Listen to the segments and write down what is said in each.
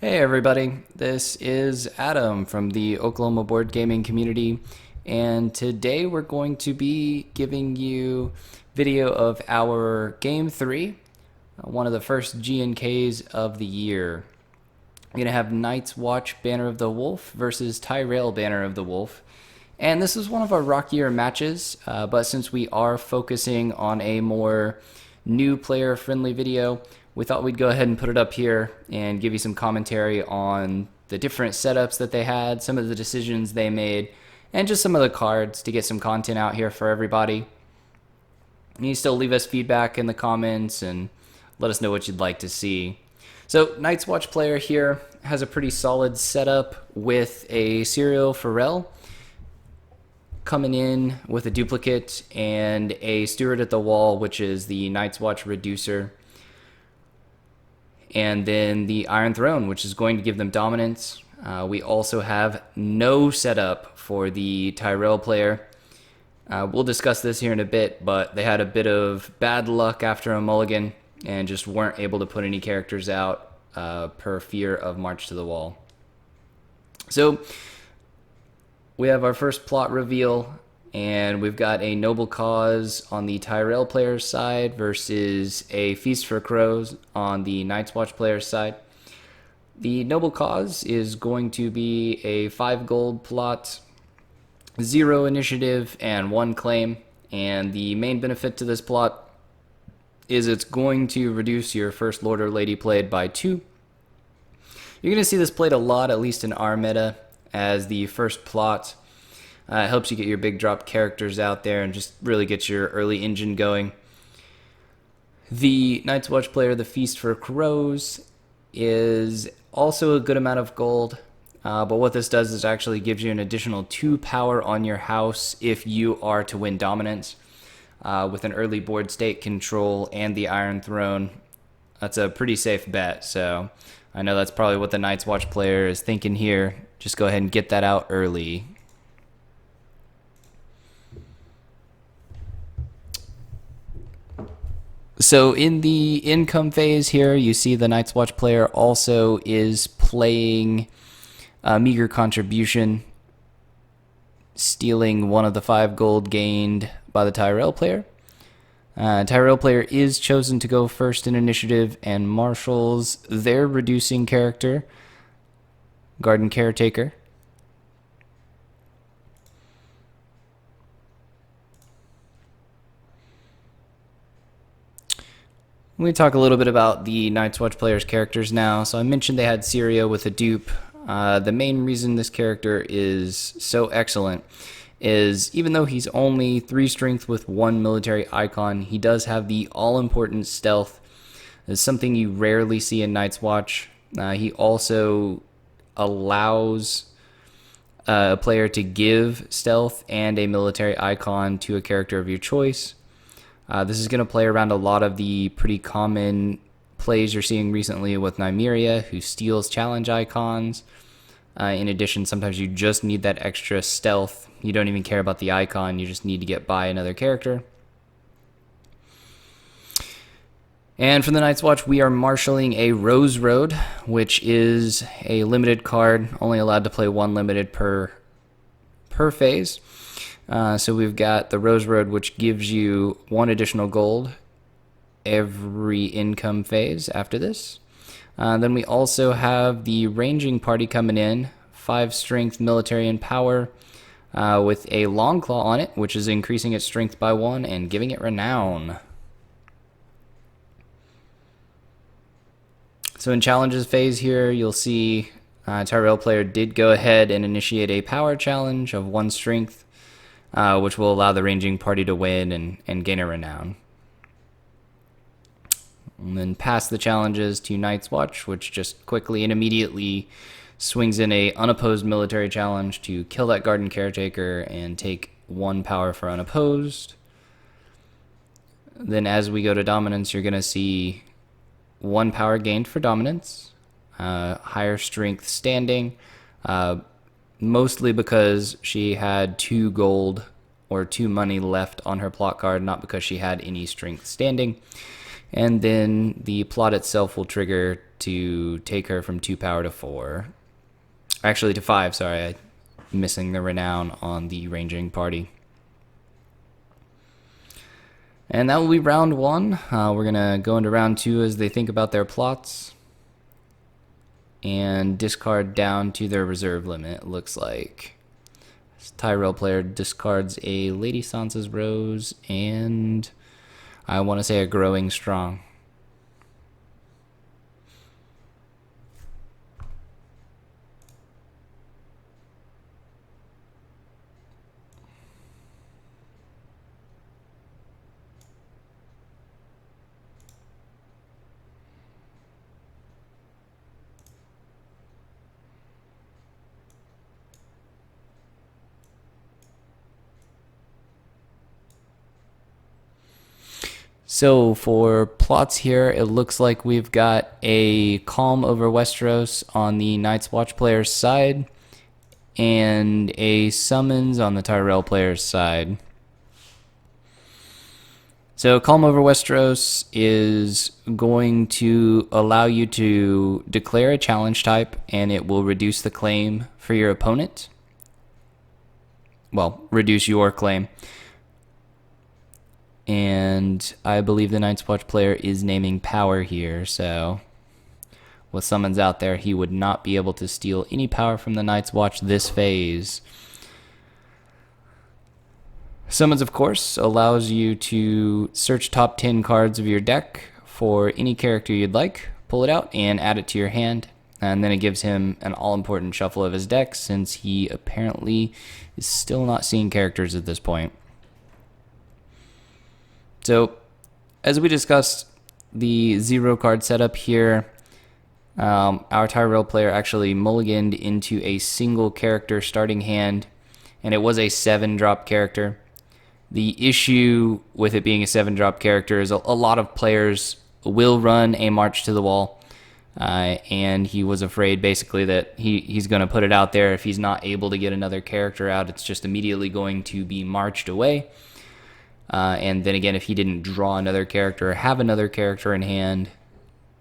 Hey everybody, this is Adam from the Oklahoma board gaming community, and today we're going to be giving you video of our Game 3, one of the first G&Ks of the year. We're going to have Night's Watch Banner of the Wolf versus Tyrell Banner of the Wolf. And this is one of our rockier matches, but since we are focusing on a more new player friendly video, we thought we'd go ahead and put it up here and give you some commentary on the different setups that they had, some of the decisions they made, and just some of the cards to get some content out here for everybody. And you still leave us feedback in the comments and let us know what you'd like to see. So Night's Watch player here has a pretty solid setup with a serial Pharrell coming in with a duplicate and a Steward at the Wall, which is the Night's Watch reducer. And then the Iron Throne, which is going to give them dominance. We also have no setup for the Tyrell player. We'll discuss this here in a bit, but they had a bit of bad luck after a mulligan and just weren't able to put any characters out per fear of March to the Wall. So we have our first plot reveal, and we've got a Noble Cause on the Tyrell player's side versus a Feast for Crows on the Night's Watch player's side. The Noble Cause is going to be a 5 gold plot, 0 initiative, and 1 claim. And the main benefit to this plot is it's going to reduce your first Lord or Lady played by 2. You're going to see this played a lot, at least in our meta, as the first plot. It helps you get your big drop characters out there and just really get your early engine going. The Night's Watch player, the Feast for Crows, is also a good amount of gold. But what this does is actually gives you an additional 2 power on your house if you are to win dominance. With an early board state control and the Iron Throne, that's a pretty safe bet. So I know that's probably what the Night's Watch player is thinking here. Just go ahead and get that out early. So in the income phase here, you see the Night's Watch player also is playing a meager contribution, stealing one of the 5 gold gained by the Tyrell player. Tyrell player is chosen to go first in initiative and marshals their reducing character, Garden Caretaker. We talk a little bit about the Night's Watch players' characters now. So I mentioned they had Syria with a dupe. The main reason this character is so excellent is even though he's only 3 strength with 1 military icon, he does have the all-important stealth. It's something you rarely see in Night's Watch. He also allows a player to give stealth and a military icon to a character of your choice. This is going to play around a lot of the pretty common plays you're seeing recently with Nymeria, who steals challenge icons. In addition, sometimes you just need that extra stealth. You don't even care about the icon, you just need to get by another character. And for the Night's Watch, we are marshalling a Rose Road, which is a limited card, only allowed to play 1 limited per phase. So we've got the Rose Road, which gives you 1 additional gold every income phase after this. Then we also have the Ranging Party coming in, 5 strength, military, and power, with a Long Claw on it, which is increasing its strength by 1 and giving it renown. So in challenges phase here, you'll see Tyrell player did go ahead and initiate a power challenge of 1 strength, which will allow the Ranging Party to win and gain a renown. And then pass the challenges to Night's Watch, which just quickly and immediately swings in a unopposed military challenge to kill that Garden Caretaker and take 1 power for unopposed. Then as we go to dominance, you're going to see 1 power gained for dominance, higher strength standing, mostly because she had 2 gold or 2 money left on her plot card, not because she had any strength standing. And then the plot itself will trigger to take her from 2 power to 4. Actually, to 5, sorry. I'm missing the renown on the ranging party. And that will be round 1. We're going to go into round 2 as they think about their plots. And discard down to their reserve limit, it looks like. This Tyrell player discards a Lady Sansa's Rose and I want to say a Growing Strong. So for plots here, it looks like we've got a Calm over Westeros on the Night's Watch player's side and a Summons on the Tyrell player's side. So Calm over Westeros is going to allow you to declare a challenge type, and it will reduce the claim for your opponent. Well, reduce your claim. And I believe the Night's Watch player is naming power here, so with Summons out there, he would not be able to steal any power from the Night's Watch this phase. Summons, of course, allows you to search top 10 cards of your deck for any character you'd like, pull it out, and add it to your hand. And then it gives him an all-important shuffle of his deck, since he apparently is still not seeing characters at this point. So, as we discussed, the 0-card setup here, our Tyrell player actually mulliganed into a single character starting hand, and it was a 7-drop character. The issue with it being a 7-drop character is a lot of players will run a March to the Wall, and he was afraid basically that he's going to put it out there. If he's not able to get another character out, it's just immediately going to be marched away. And then again, if he didn't draw another character or have another character in hand,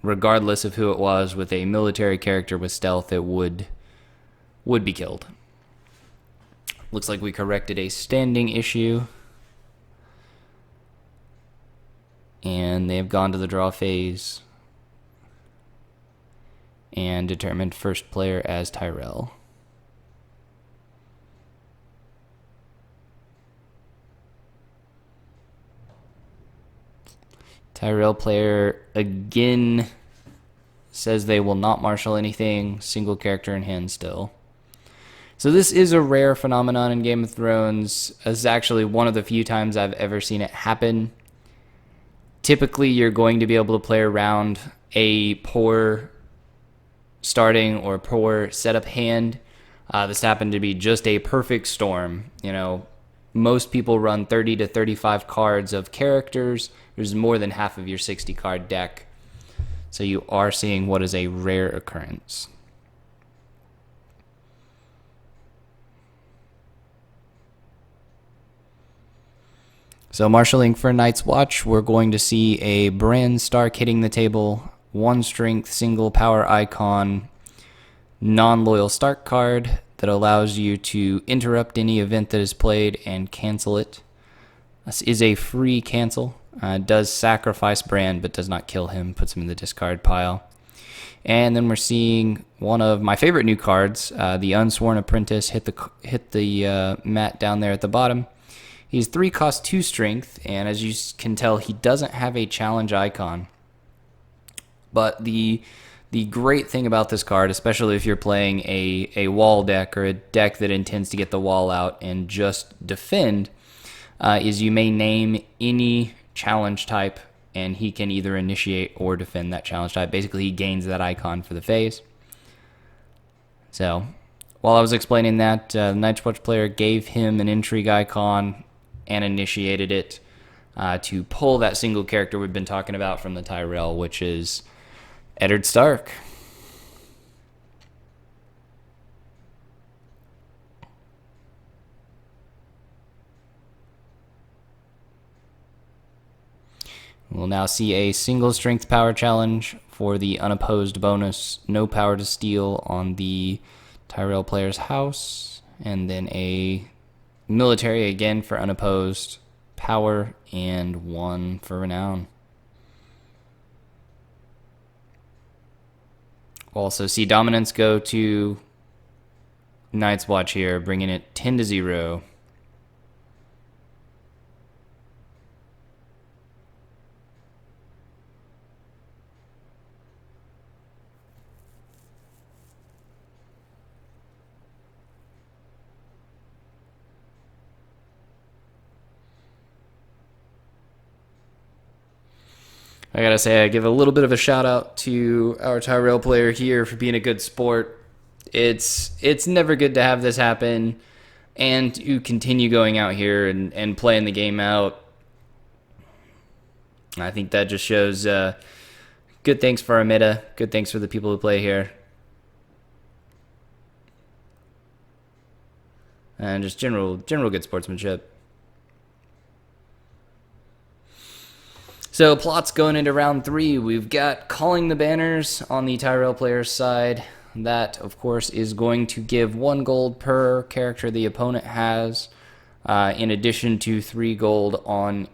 regardless of who it was, with a military character with stealth, it would be killed. Looks like we corrected a standing issue. And they have gone to the draw phase and determined first player as Tyrell. Tyrell player again says they will not marshal anything, single character in hand still. So this is a rare phenomenon in Game of Thrones. This is actually one of the few times I've ever seen it happen. Typically, you're going to be able to play around a poor starting or poor setup hand. This happened to be just a perfect storm. Most people run 30 to 35 cards of characters. There's more than half of your 60-card deck. So you are seeing what is a rare occurrence. So marshalling for Night's Watch, we're going to see a Arya Stark hitting the table, 1 strength, single power icon, non-loyal Stark card that allows you to interrupt any event that is played and cancel it. This is a free cancel. Does sacrifice Bran, but does not kill him, puts him in the discard pile. And then we're seeing one of my favorite new cards, the Unsworn Apprentice, hit the mat down there at the bottom. He's 3 cost 2 strength, and as you can tell, he doesn't have a challenge icon. But the great thing about this card, especially if you're playing a wall deck or a deck that intends to get the wall out and just defend, is you may name any challenge type, and he can either initiate or defend that challenge type. Basically, he gains that icon for the phase. So, while I was explaining that, the Night's Watch player gave him an intrigue icon and initiated it to pull that single character we've been talking about from the Tyrell, which is Arya Stark. We'll now see a single strength power challenge for the unopposed bonus, no power to steal on the Tyrell player's house, and then a military again for unopposed power and 1 for renown. We'll also see dominance go to Night's Watch here, bringing it 10-0. I gotta say, I give a little bit of a shout out to our Tyrell player here for being a good sport. It's never good to have this happen, and to continue going out here and playing the game out. I think that just shows good things for our meta, good things for the people who play here, and just general good sportsmanship. So plots going into round 3. We've got calling the banners on the Tyrell player's side. That, of course, is going to give 1 gold per character the opponent has, in addition to 3 gold on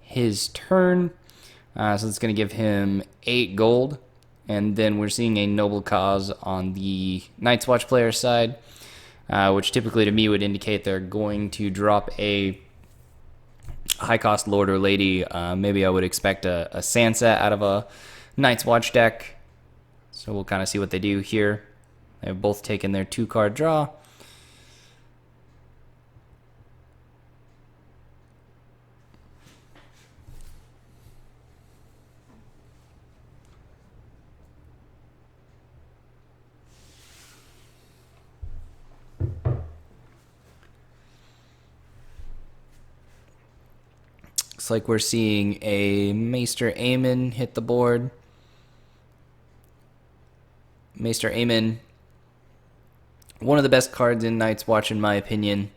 his turn. So it's going to give him 8 gold. And then we're seeing a noble cause on the Night's Watch player's side, which typically to me would indicate they're going to drop a high cost lord or lady. Maybe I would expect a Sansa out of a Night's Watch deck. So we'll kind of see what they do here. They've both taken their 2-card draw. Looks like we're seeing a Maester Aemon hit the board. Maester Aemon, one of the best cards in Night's Watch in my opinion.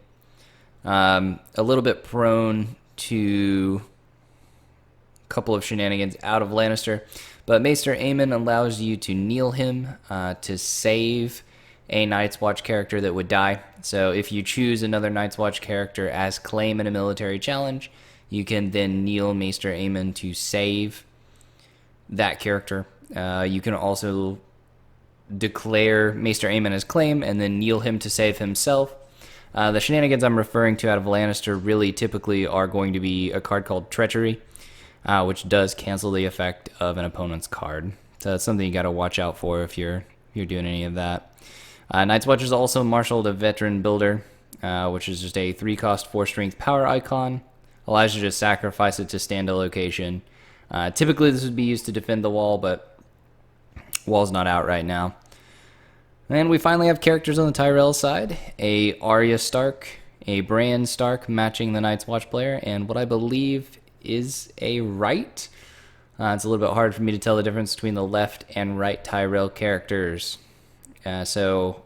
A little bit prone to a couple of shenanigans out of Lannister, but Maester Aemon allows you to kneel him to save a Night's Watch character that would die. So if you choose another Night's Watch character as claim in a military challenge, you can then kneel Maester Aemon to save that character. You can also declare Maester Aemon as claim and then kneel him to save himself. The shenanigans I'm referring to out of Lannister really typically are going to be a card called Treachery, which does cancel the effect of an opponent's card. So that's something you got to watch out for if you're doing any of that. Night's Watch is also marshaled a Veteran Builder, which is just a 3-cost 4-strength power icon. Allows you to sacrifice it to stand a location. Typically this would be used to defend the wall, but wall's not out right now. And we finally have characters on the Tyrell side. A Arya Stark, a Bran Stark matching the Night's Watch player, and what I believe is a right. It's a little bit hard for me to tell the difference between the left and right Tyrell characters. So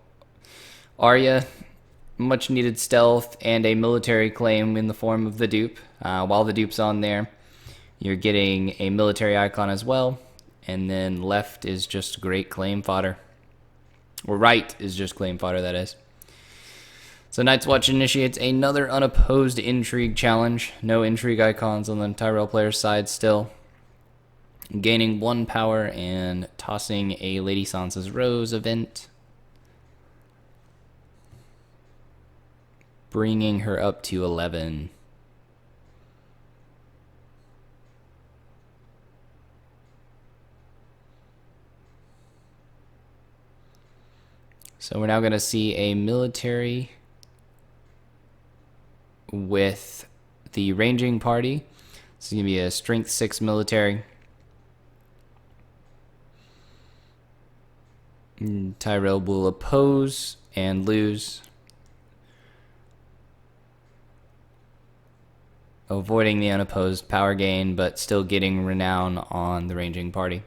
Arya, much needed stealth and a military claim in the form of the dupe. While the dupe's on there, you're getting a military icon as well, and then left is just great claim fodder, or right is just claim fodder, that is. So Night's Watch initiates another unopposed intrigue challenge. No intrigue icons on the Tyrell player's side still. Gaining 1 power and tossing a Lady Sansa's Rose event, bringing her up to 11. So we're now going to see a military with the ranging party. This is going to be a strength 6 military. Tyrell will oppose and lose, avoiding the unopposed power gain, but still getting renown on the ranging party.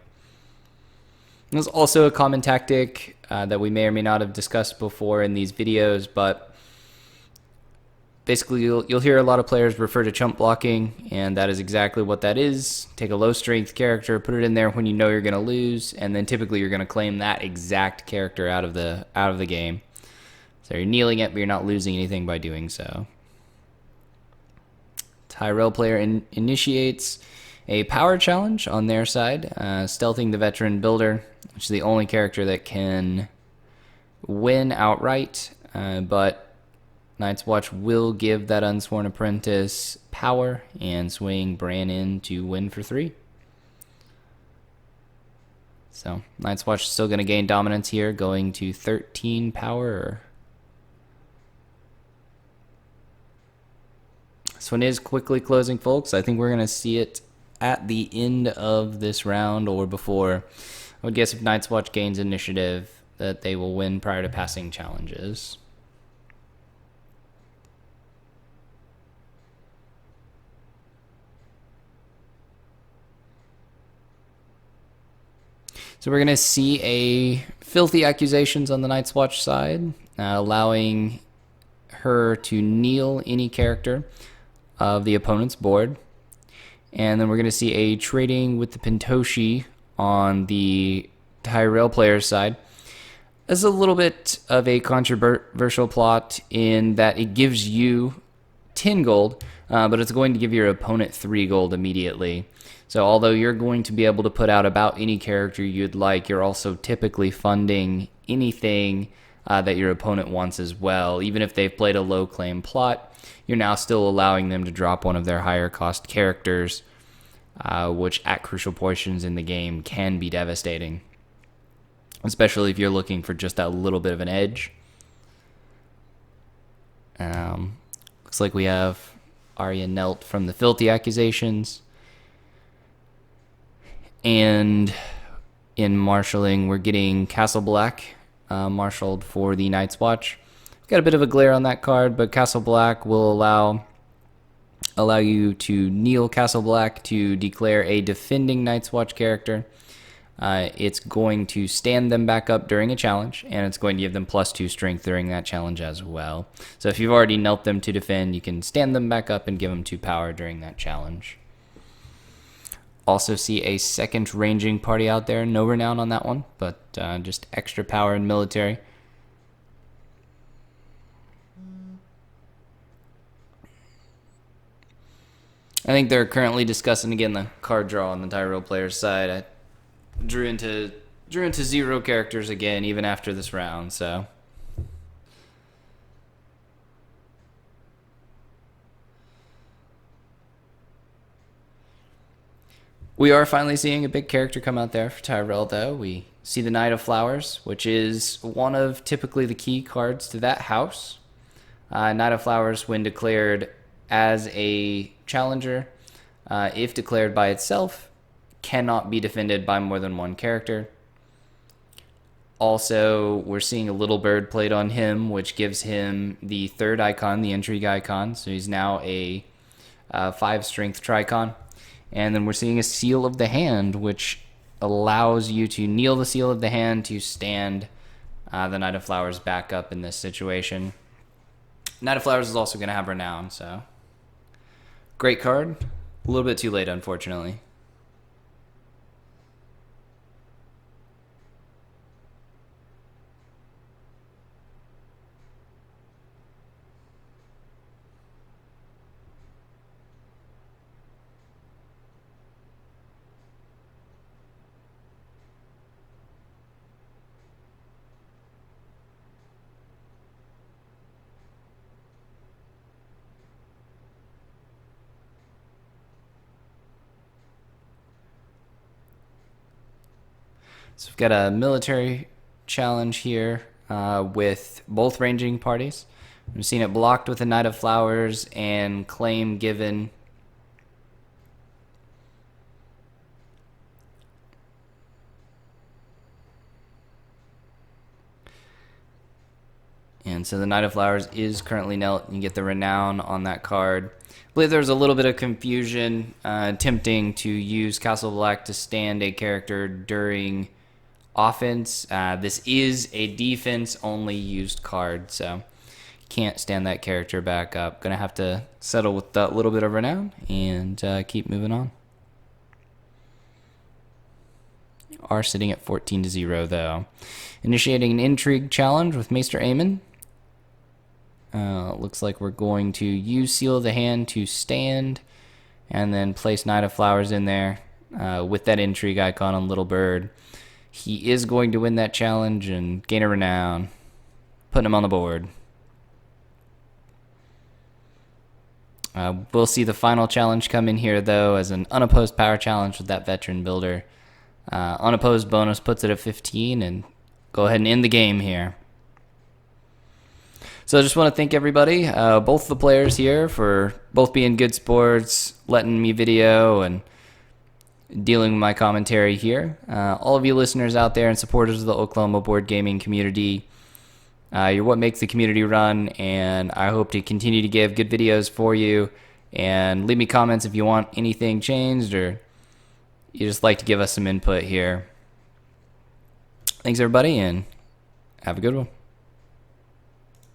There's also a common tactic that we may or may not have discussed before in these videos, but basically, you'll hear a lot of players refer to chump blocking, and that is exactly what that is. Take a low strength character, put it in there when you know you're going to lose, and then typically you're going to claim that exact character out of the game. So you're kneeling it, but you're not losing anything by doing so. Tyrell player initiates a power challenge on their side, stealthing the veteran builder, which is the only character that can win outright, but Night's Watch will give that Unsworn Apprentice power and swing Bran in to win for 3. So Night's Watch is still going to gain dominance here, going to 13 power. This one is quickly closing, folks. I think we're going to see it at the end of this round or before. I would guess if Night's Watch gains initiative that they will win prior to passing challenges. So we're going to see a filthy accusations on the Night's Watch side, allowing her to kneel any character of the opponent's board. And then we're going to see a trading with the Pentoshi on the Tyrell player's side. This is a little bit of a controversial plot in that it gives you 10 gold, but it's going to give your opponent 3 gold immediately. So although you're going to be able to put out about any character you'd like, you're also typically funding anything that your opponent wants as well. Even if they've played a low claim plot, you're now still allowing them to drop one of their higher cost characters, which at crucial portions in the game can be devastating, especially if you're looking for just that little bit of an edge. Looks like we have Arya knelt from the filthy accusations. And in marshalling, we're getting Castle Black marshaled for the Night's Watch. Got a bit of a glare on that card, but Castle Black will allow you to kneel Castle Black to declare a defending Night's Watch character. It's going to stand them back up during a challenge, and it's going to give them +2 strength during that challenge as well. So if you've already knelt them to defend, you can stand them back up and give them 2 power during that challenge. Also see a second ranging party out there. No renown on that one, but just extra power in military. I think they're currently discussing again the card draw on the Tyrell player's side. I drew into 0 characters again, even after this round. So we are finally seeing a big character come out there for Tyrell, though. We see the Knight of Flowers, which is one of typically the key cards to that house. Knight of Flowers, when declared as a challenger, if declared by itself, cannot be defended by more than one character. Also, we're seeing a little bird played on him, which gives him the 3rd icon, the intrigue icon. So he's now a 5 strength tricon. And then we're seeing a seal of the hand, which allows you to kneel the seal of the hand to stand the Knight of Flowers back up in this situation. Knight of Flowers is also going to have renown, so great card. A little bit too late, unfortunately. So we've got a military challenge here with both ranging parties. We've seen it blocked with a Knight of Flowers and claim given. And so the Knight of Flowers is currently knelt. You get the renown on that card. I believe there was a little bit of confusion attempting to use Castle Black to stand a character during offense. This is a defense only used card, so Can't stand that character back up. Gonna have to settle with that little bit of renown and keep moving on. Are sitting at 14-0 though. Initiating an intrigue challenge with Maester Aemon. Looks like we're going to use Seal of the Hand to stand and then place Knight of Flowers in there with that intrigue icon on Little Bird. He is going to win that challenge and gain a renown, putting him on the board. We'll see the final challenge come in here, though, as an unopposed power challenge with that veteran builder. Unopposed bonus puts it at 15, and go ahead and end the game here. So I just want to thank everybody, both the players here, for both being good sports, letting me video, and dealing with my commentary here. All of you listeners out there and supporters of the Oklahoma board gaming community, you're what makes the community run, and I hope to continue to give good videos for you. And leave me comments if you want anything changed or you just like to give us some input here. Thanks, everybody, and have a good one.